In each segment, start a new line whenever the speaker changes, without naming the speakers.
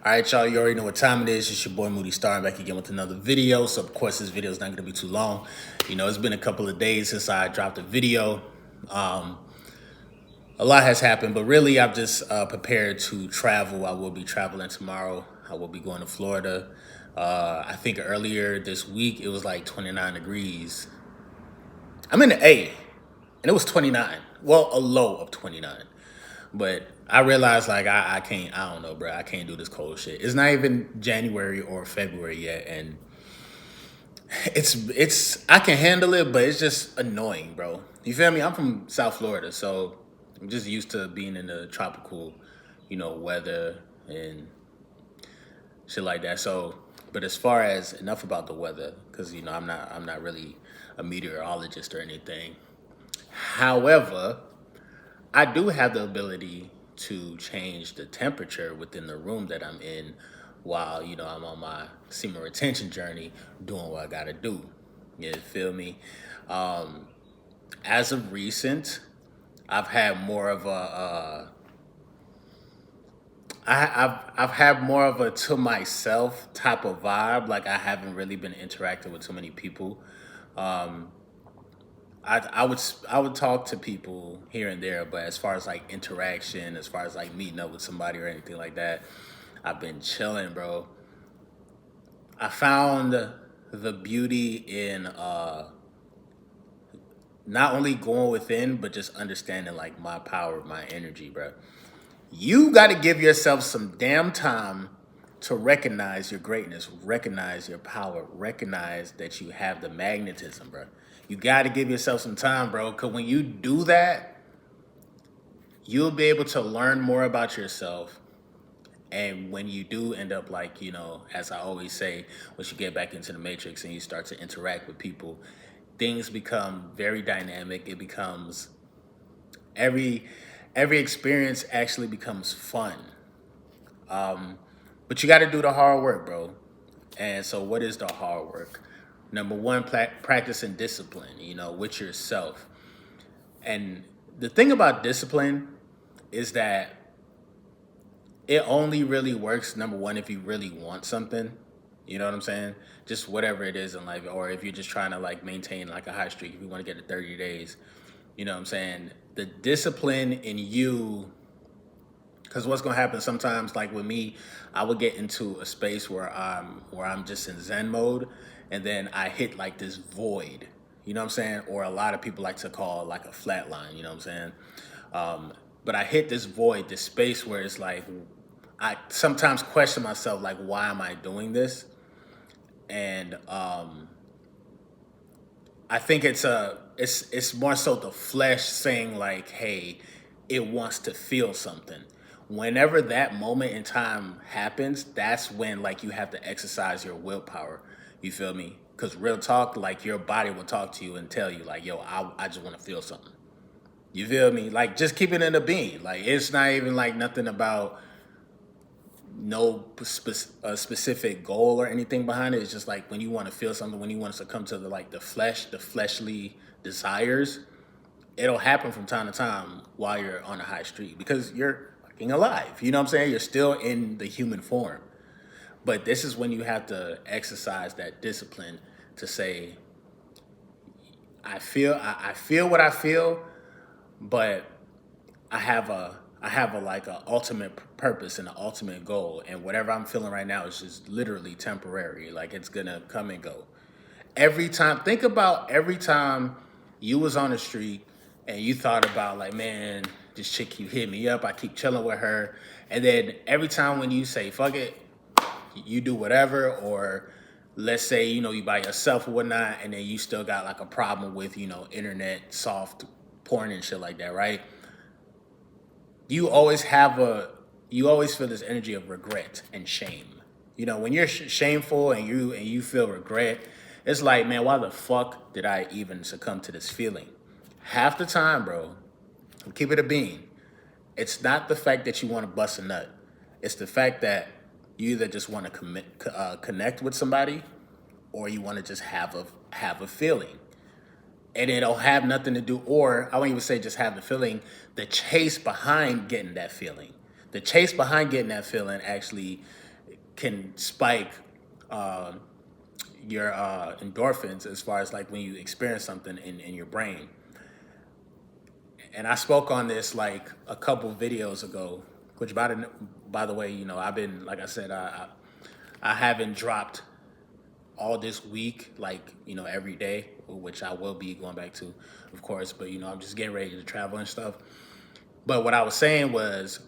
All right, y'all, you already know what time it is. It's your boy Moody Starr back again with another video. So, of course, this video is not going to be too long. You know, it's been a couple of days since I dropped a video. Um, a lot has happened, but really, I've just prepared to travel. I will be traveling tomorrow. I will be going to Florida. I think earlier this week, it was like 29 degrees. I'm in the A, and it was 29. Well, a low of 29. But I realized like I can't, I don't know, bro. I can't do this cold shit. It's not even January or February yet, and it's I can handle it, but it's just annoying, bro. You feel me? I'm from South Florida, so I'm just used to being in the tropical, weather and shit like that. So, but as far as enough about the weather, because I'm not really a meteorologist or anything. However, I do have the ability to change the temperature within the room that I'm in while, I'm on my semen retention journey doing what I gotta do. You feel me? Um, as of recent, I've had more of I've had more of a to myself type of vibe. Like I haven't really been interacting with too many people. Um, I would talk to people here and there, but as far as like interaction, as far as like meeting up with somebody or anything like that, I've been chilling, bro. I found the beauty in not only going within, but just understanding like my power, my energy, bro. You got to give yourself some damn time to recognize your greatness, recognize your power, recognize that you have the magnetism, bro. You got to give yourself some time, bro. Because when you do that, you'll be able to learn more about yourself. And when you do end up, like, as I always say, once you get back into the matrix and you start to interact with people, things become very dynamic. It becomes every every experience actually becomes fun. But you got to do the hard work, bro. And so, what is the hard work? Number one, practicing discipline, with yourself. And the thing about discipline is that it only really works, number one, if you really want something. You know what I'm saying? Just whatever it is in life, or if you're just trying to like maintain like a high streak, if you want to get to 30 days, you know what I'm saying? The discipline in you, because what's gonna happen sometimes, like with me, I would get into a space where I'm just in Zen mode, and then I hit like this void. You know what I'm saying? Or a lot of people like to call it like a flat line. You know what I'm saying? But I hit this void, this space where it's like I sometimes question myself, like, why am I doing this? And I think it's more so the flesh saying like, hey, it wants to feel something. Whenever that moment in time happens, that's when like you have to exercise your willpower. You feel me? Because real talk, like your body will talk to you and tell you like, yo, I just want to feel something. You feel me? Like just keep it in the being. Like it's not even like nothing about no specific goal or anything behind it. It's just like when you want to feel something, when you want to succumb to the flesh, the fleshly desires, it'll happen from time to time while you're on a high street because you're fucking alive. You know what I'm saying? You're still in the human form. But this is when you have to exercise that discipline to say, I feel what I feel, but I have a like a ultimate purpose and an ultimate goal, and whatever I'm feeling right now is just literally temporary. Like it's gonna come and go. Every time, think about every time you was on the street and you thought about like, man, this chick keep hitting me up. I keep chilling with her, and then every time when you say fuck it, you do whatever, or let's say you by yourself or whatnot, and then you still got like a problem with internet soft porn and shit like that, right? you always have a you always feel this energy of regret and shame. When you're shameful and you feel regret, it's like, man, why the fuck did I even succumb to this feeling? Half the time, bro, keep it a bean. It's not the fact that you want to bust a nut. It's the fact that you either just want to connect with somebody, or you want to just have a feeling, and it'll have nothing to do, or I won't even say just have the feeling, the chase behind getting that feeling. The chase behind getting that feeling actually can spike uh, your endorphins as far as like when you experience something in your brain. And I spoke on this like a couple videos ago, which by the way, I've been, like I said, I haven't dropped all this week, like, every day, which I will be going back to, of course, but, I'm just getting ready to travel and stuff. But what I was saying was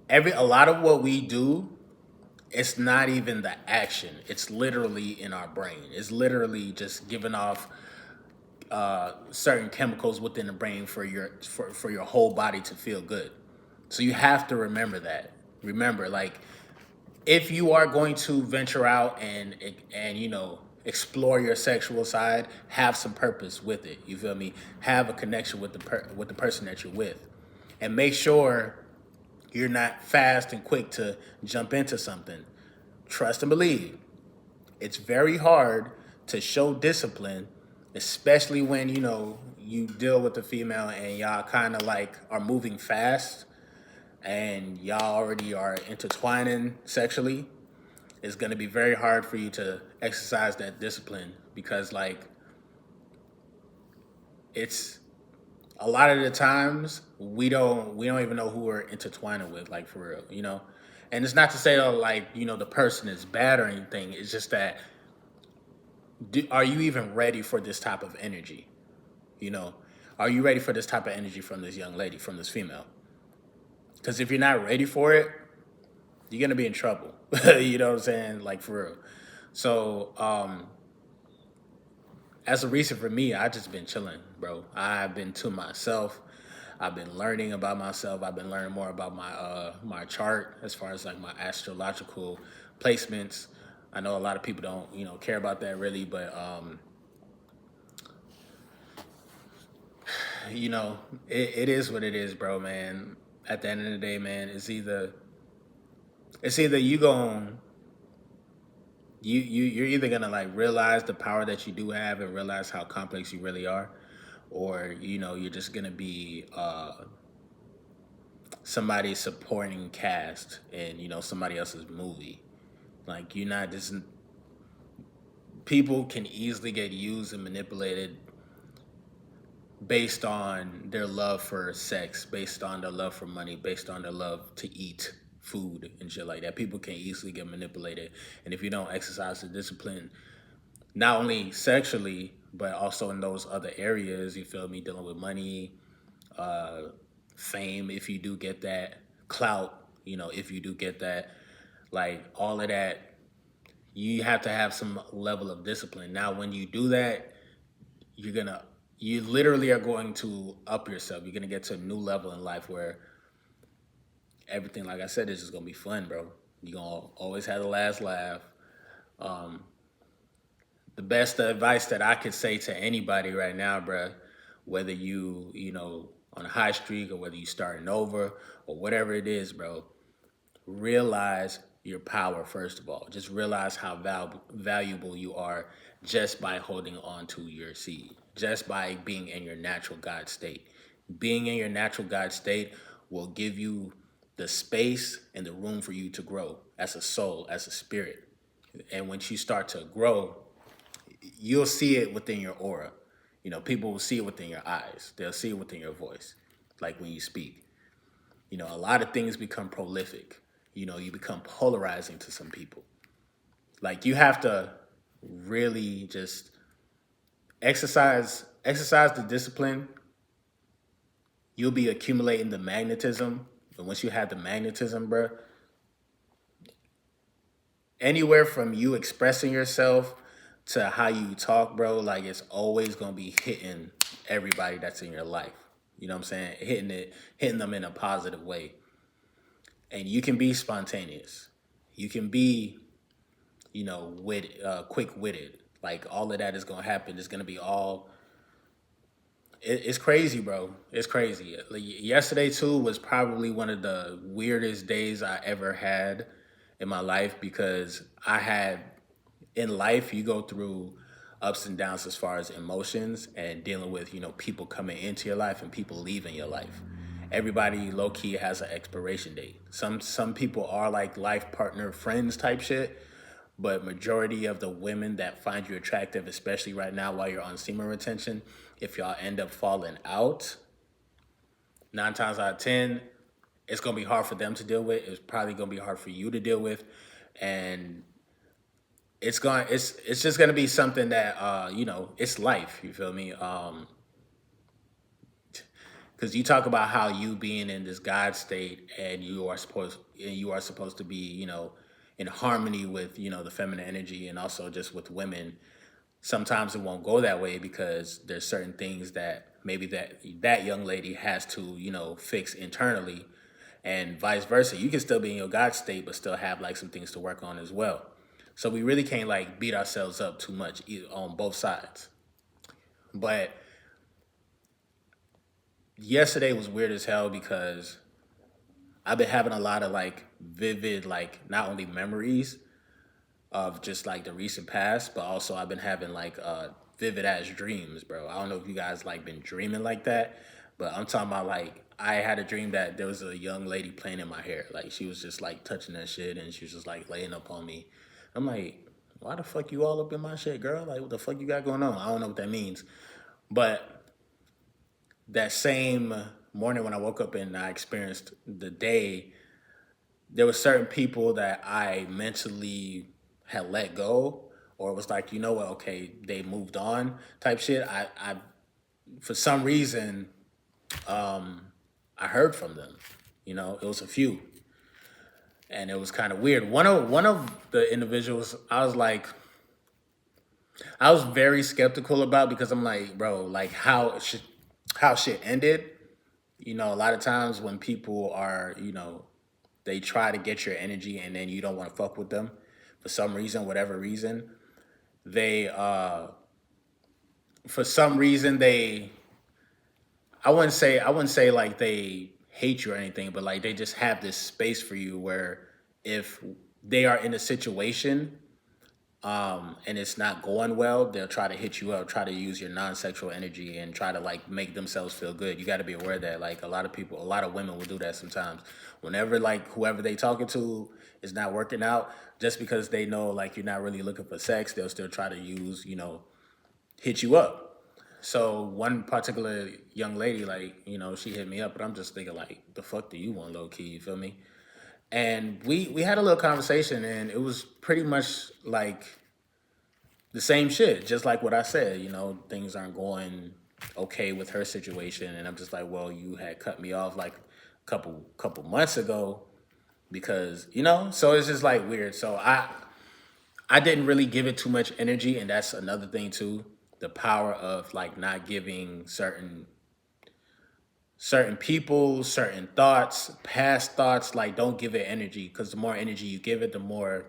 a lot of what we do, it's not even the action. It's literally in our brain. It's literally just giving off certain chemicals within the brain for your whole body to feel good. So you have to remember that. Remember, like, if you are going to venture out and explore your sexual side, have some purpose with it. You feel me? Have a connection with with the person that you're with, and make sure you're not fast and quick to jump into something. Trust and believe. It's very hard to show discipline, especially when you deal with the female and y'all kind of like are moving fast and y'all already are intertwining sexually. It's going to be very hard for you to exercise that discipline because like it's a lot of the times we don't even know who we're intertwining with, like, for real. And it's not to say that, like, the person is bad or anything. It's just that, are you even ready for this type of energy? You know, are you ready for this type of energy from this young lady, from this female? Because if you're not ready for it, you're gonna be in trouble. You know what I'm saying? Like, for real. So, as a reason for me, I just been chilling, bro. I've been to myself. I've been learning about myself. I've been learning more about my chart as far as like my astrological placements. I know a lot of people don't care about that really, but it is what it is, bro, man. At the end of the day, man, it's either you're either gonna like realize the power that you do have and realize how complex you really are, or you're just gonna be somebody's supporting cast in somebody else's movie. Like, you're not just people can easily get used and manipulated based on their love for sex, based on their love for money, based on their love to eat food and shit like that. People can easily get manipulated. And if you don't exercise the discipline, not only sexually, but also in those other areas, you feel me, dealing with money, uh, fame, if you do get that, clout, if you do get that, like all of that, you have to have some level of discipline. Now, when you do that, you're gonna you literally are going to up yourself. You're gonna get to a new level in life where everything, like I said, is just gonna be fun, bro. You're gonna always have the last laugh. Um, the best advice that I could say to anybody right now, bro, whether you on a high streak or whether you starting over or whatever it is, bro, realize your power first of all. Just realize how valuable you are just by holding on to your seed, just by being in your natural God state. Being in your natural God state will give you the space and the room for you to grow as a soul, as a spirit. And once you start to grow, you'll see it within your aura. People will see it within your eyes. They'll see it within your voice, like when you speak. A lot of things become prolific. You become polarizing to some people. Like, you have to really just exercise the discipline. You'll be accumulating the magnetism. And once you have the magnetism, bro, anywhere from you expressing yourself to how you talk, bro, like, it's always gonna be hitting everybody that's in your life. You know what I'm saying? Hitting them in a positive way. And you can be spontaneous. You can be, quick witted. Like, all of that is gonna happen. It's gonna be all. It's crazy, bro. It's crazy. Like, yesterday too was probably one of the weirdest days I ever had in my life because I had in life you go through ups and downs as far as emotions and dealing with people coming into your life and people leaving your life. everybody low key has an expiration date. Some people are like life partner friends type shit, but majority of the women that find you attractive, especially right now while you're on semen retention, if y'all end up falling out, 9 times out of 10, it's gonna be hard for them to deal with. It's probably gonna be hard for you to deal with, and it's just gonna be something that it's life. You feel me? Because you talk about how you being in this God state and you are supposed to be in harmony with the feminine energy and also just with women. Sometimes it won't go that way because there's certain things that maybe that young lady has to fix internally, and vice versa. You can still be in your God state but still have like some things to work on as well. So we really can't like beat ourselves up too much on both sides. But yesterday was weird as hell because I've been having a lot of like vivid, like not only memories of just like the recent past, but also I've been having like vivid ass dreams, bro. I don't know if you guys like been dreaming like that, but I'm talking about like I had a dream that there was a young lady playing in my hair. Like she was just like touching that shit and she was just like laying up on me. I'm like, why the fuck you all up in my shit, girl? Like what the fuck you got going on? I don't know what that means. But that same morning when I woke up and I experienced the day, there were certain people that I mentally had let go, or it was like, you know what, okay, they moved on type shit. I for some reason, I heard from them. It was a few, and it was kind of weird. One of the individuals, I was very skeptical about because I'm like, bro, like how shit ended. A lot of times when people are, they try to get your energy and then you don't want to fuck with them for some reason, whatever reason. They for some reason they I wouldn't say like they hate you or anything, but like they just have this space for you where if they are in a situation and it's not going well, they'll try to hit you up, try to use your non-sexual energy and try to like make themselves feel good. You got to be aware that like a lot of women will do that sometimes. Whenever like whoever they talking to is not working out, just because they know like you're not really looking for sex, they'll still try to use, hit you up. So one particular young lady, like, she hit me up, but I'm just thinking like, the fuck do you want, low key? You feel me? And we had a little conversation, and it was pretty much like the same shit, just like what I said. Things aren't going okay with her situation, and I'm just like, well, you had cut me off like a couple months ago because so it's just like weird. So I didn't really give it too much energy, and that's another thing too. The power of like not giving certain people, certain thoughts, past thoughts, like don't give it energy because the more energy you give it, the more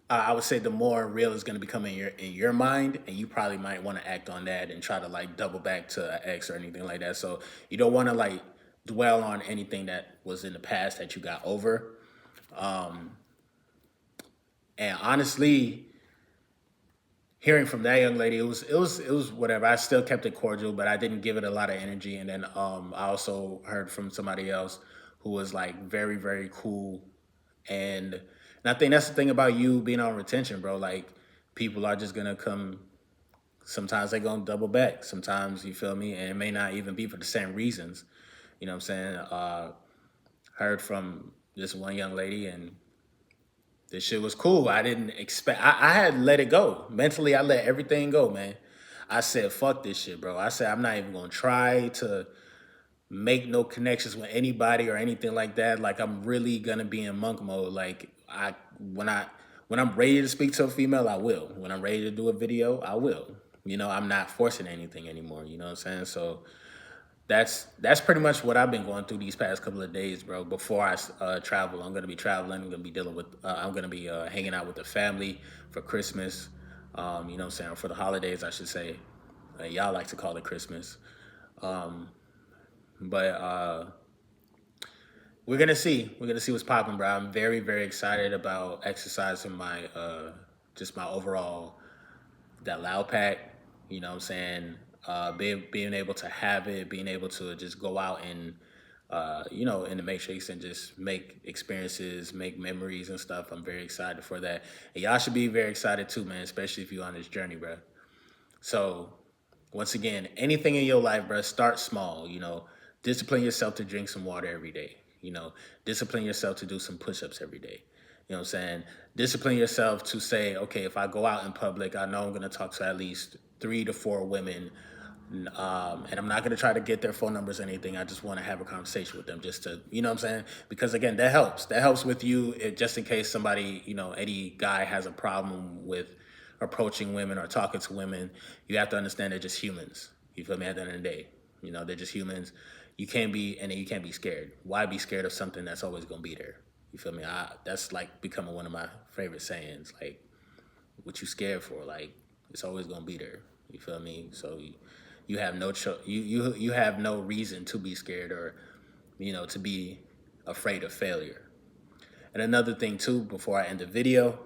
I would say the more real is going to become in your mind, and you probably might want to act on that and try to like double back to an ex or anything like that. So you don't want to like dwell on anything that was in the past that you got over. And honestly, hearing from that young lady, it was whatever. I still kept it cordial, but I didn't give it a lot of energy. And then I also heard from somebody else who was like very very cool, and I think that's the thing about you being on retention, bro. Like people are just gonna come. Sometimes they gonna double back. Sometimes you feel me, and it may not even be for the same reasons. You know what I'm saying? Heard from this one young lady, and this shit was cool. I didn't expect. I had let it go mentally. I let everything go, man. I said, "Fuck this shit, bro." I said, "I'm not even gonna try to make no connections with anybody or anything like that. Like I'm really gonna be in monk mode. Like when I when I'm ready to speak to a female, I will. When I'm ready to do a video, I will. I'm not forcing anything anymore. You know what I'm saying? So that's pretty much what I've been going through these past couple of days, bro. Before I travel, I'm gonna be traveling. I'm gonna be dealing with. I'm gonna be hanging out with the family for Christmas. You know what I'm saying? For the holidays, I should say. Y'all like to call it Christmas. But we're gonna see. We're gonna see what's popping, bro. I'm very, very excited about exercising my just my overall that loud pack. You know what I'm saying? Being able to have it, being able to just go out and in the Matrix and just make experiences, make memories and stuff. I'm very excited for that. And y'all should be very excited too, man, especially if you're on this journey, bro. So, once again, anything in your life, bro, start small. Discipline yourself to drink some water every day. Discipline yourself to do some push-ups every day. You know what I'm saying? Discipline yourself to say, okay, if I go out in public, I know I'm going to talk to at least 3 to 4 women, and I'm not going to try to get their phone numbers or anything. I just want to have a conversation with them just to, you know what I'm saying? Because again, that helps. That helps with you, just in case somebody, any guy has a problem with approaching women or talking to women. You have to understand they're just humans. You feel me? At the end of the day, they're just humans. You can't be scared. Why be scared of something that's always going to be there? You feel me? That's like becoming one of my favorite sayings. Like, what you scared for? Like, it's always gonna be there. You feel me? So you have no you have no reason to be scared or to be afraid of failure. And another thing too, before I end the video,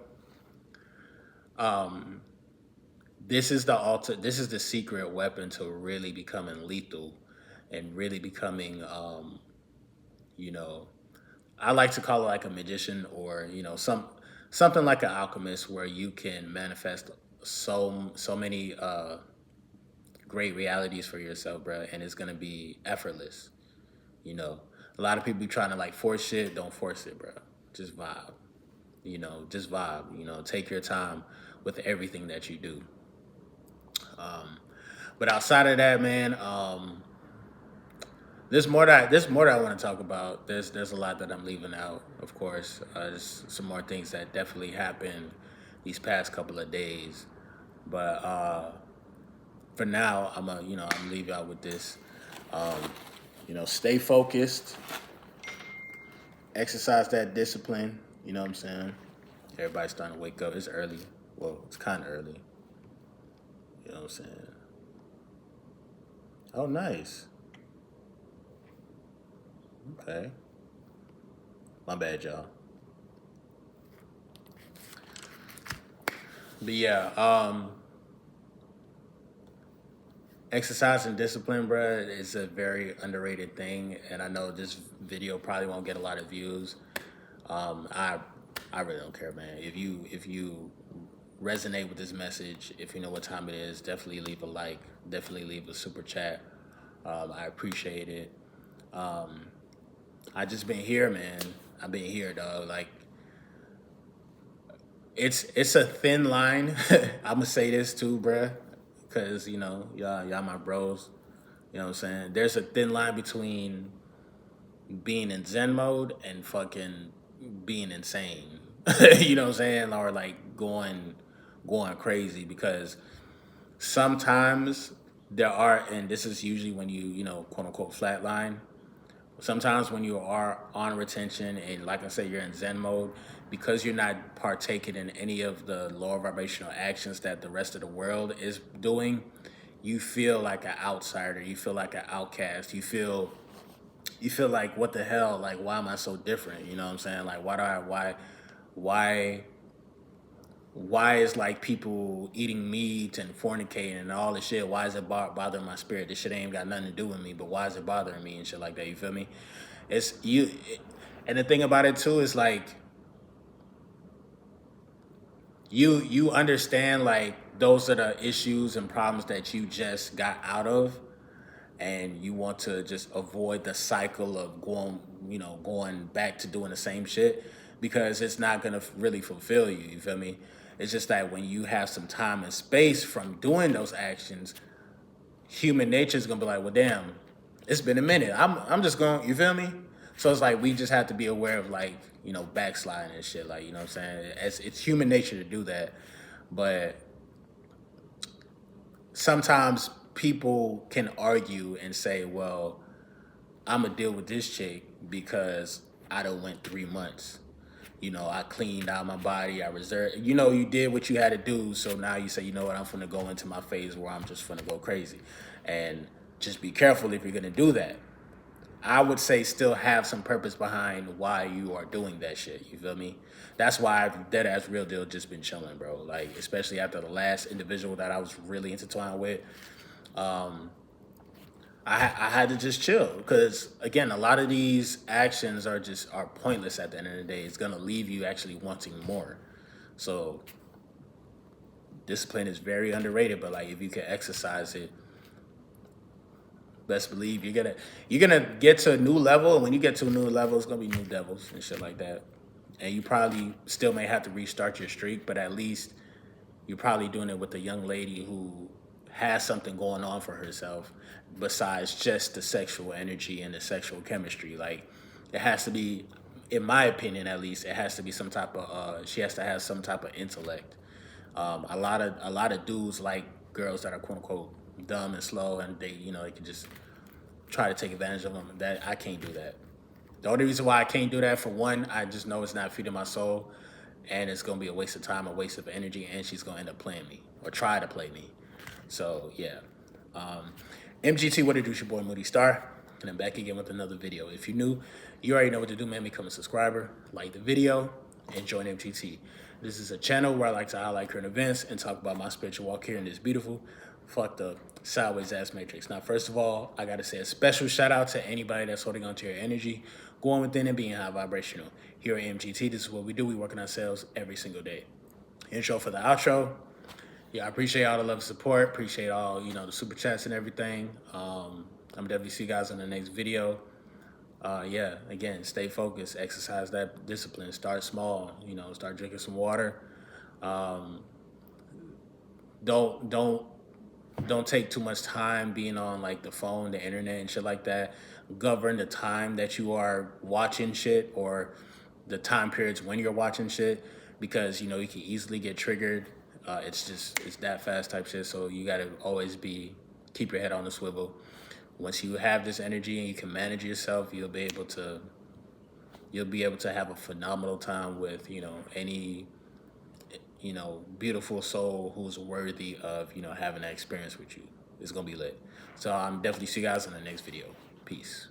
this is the secret weapon to really becoming lethal and really becoming you know I like to call it like a magician, or something like an alchemist, where you can manifest so many great realities for yourself, bro, and it's gonna be effortless. You know, a lot of people be trying to like force shit. Don't force it, bro. Just vibe. Just vibe. Take your time with everything that you do. But outside of that, man, there's more that I want to talk about. There's a lot that I'm leaving out, of course. There's some more things that definitely happened these past couple of days. But for now, I'm leave y'all with this. Um, stay focused, exercise that discipline. You know what I'm saying? Everybody's starting to wake up. It's early. Well, it's kind of early. You know what I'm saying? Oh, nice. Okay. My bad, y'all. But yeah, exercise and discipline, bro, is a very underrated thing, and I know this video probably won't get a lot of views. I really don't care, man. If you resonate with this message, if you know what time it is, definitely leave a like, definitely leave a super chat. I appreciate it. Um, I just been here, man. I've been here, dog. Like, it's a thin line. I'm gonna say this too, bruh, because y'all my bros. You know what I'm saying? There's a thin line between being in Zen mode and fucking being insane. You know what I'm saying? Or like going crazy, because sometimes there are, and this is usually when quote unquote flatline. Sometimes when you are on retention and, like I said, you're in Zen mode, because you're not partaking in any of the lower vibrational actions that the rest of the world is doing, you feel like an outsider. You feel like an outcast. You feel like, what the hell? Like, why am I so different? You know what I'm saying? Like, why why is like people eating meat and fornicating and all this shit? Why is it bothering my spirit? This shit ain't got nothing to do with me, but why is it bothering me and shit like that? You feel me? It's you, and the thing about it too is like you understand, like, those are the issues and problems that you just got out of, and you want to just avoid the cycle of going back to doing the same shit, because it's not gonna really fulfill you. You feel me? It's just that when you have some time and space from doing those actions, human nature is gonna be like, well, damn, it's been a minute. I'm just going. You feel me? So it's like we just have to be aware of, like, backsliding and shit. Like, you know what I'm saying? It's human nature to do that, but sometimes people can argue and say, well, I'm gonna deal with this chick because I done went 3 months. I cleaned out my body. I reserved. You did what you had to do. So now you say, you know what? I'm finna go into my phase where I'm just finna go crazy, and just be careful if you're gonna do that. I would say still have some purpose behind why you are doing that shit. You feel me? That's why I've dead ass real deal just been chilling, bro. Like, especially after the last individual that I was really intertwined with. I had to just chill because again, a lot of these actions are pointless at the end of the day. It's gonna leave you actually wanting more. So discipline is very underrated, but like if you can exercise it, best believe you're gonna get to a new level. And when you get to a new level, it's gonna be new devils and shit like that. And you probably still may have to restart your streak, but at least you're probably doing it with a young lady who has something going on for herself besides just the sexual energy and the sexual chemistry. Like it has to be, in my opinion at least, it has to be some type of she has to have some type of intellect. A lot of dudes like girls that are quote unquote dumb and slow, and they can just try to take advantage of them. That I can't do that. The only reason why I can't do that, for one, I just know it's not feeding my soul, and it's gonna be a waste of time, a waste of energy, and she's gonna end up playing me or try to play me. So yeah, um, MGT, what it do? It's your boy Moody Starr, and I'm back again with another video. If you're new, you already know what to do, man. Become a subscriber, like the video, and join MGT. This is a channel where I like to highlight current events and talk about my spiritual walk here in this beautiful, fucked up, sideways ass matrix. Now, first of all, I gotta say a special shout out to anybody that's holding on to your energy, going within and being high vibrational. Here at MGT, this is what we do. We work on ourselves every single day. Intro for the outro. Yeah, I appreciate all the love and support. Appreciate all, the super chats and everything. I'm definitely see you guys in the next video. Yeah, again, stay focused, exercise that discipline, start small, start drinking some water. Um, don't don't take too much time being on like the phone, the internet and shit like that. Govern the time that you are watching shit, or the time periods when you're watching shit, because you can easily get triggered. It's that fast type shit. So you gotta always keep your head on the swivel. Once you have this energy and you can manage yourself, you'll be able to have a phenomenal time with any beautiful soul who's worthy of having that experience with you. It's gonna be lit. So I'm definitely see you guys in the next video. Peace.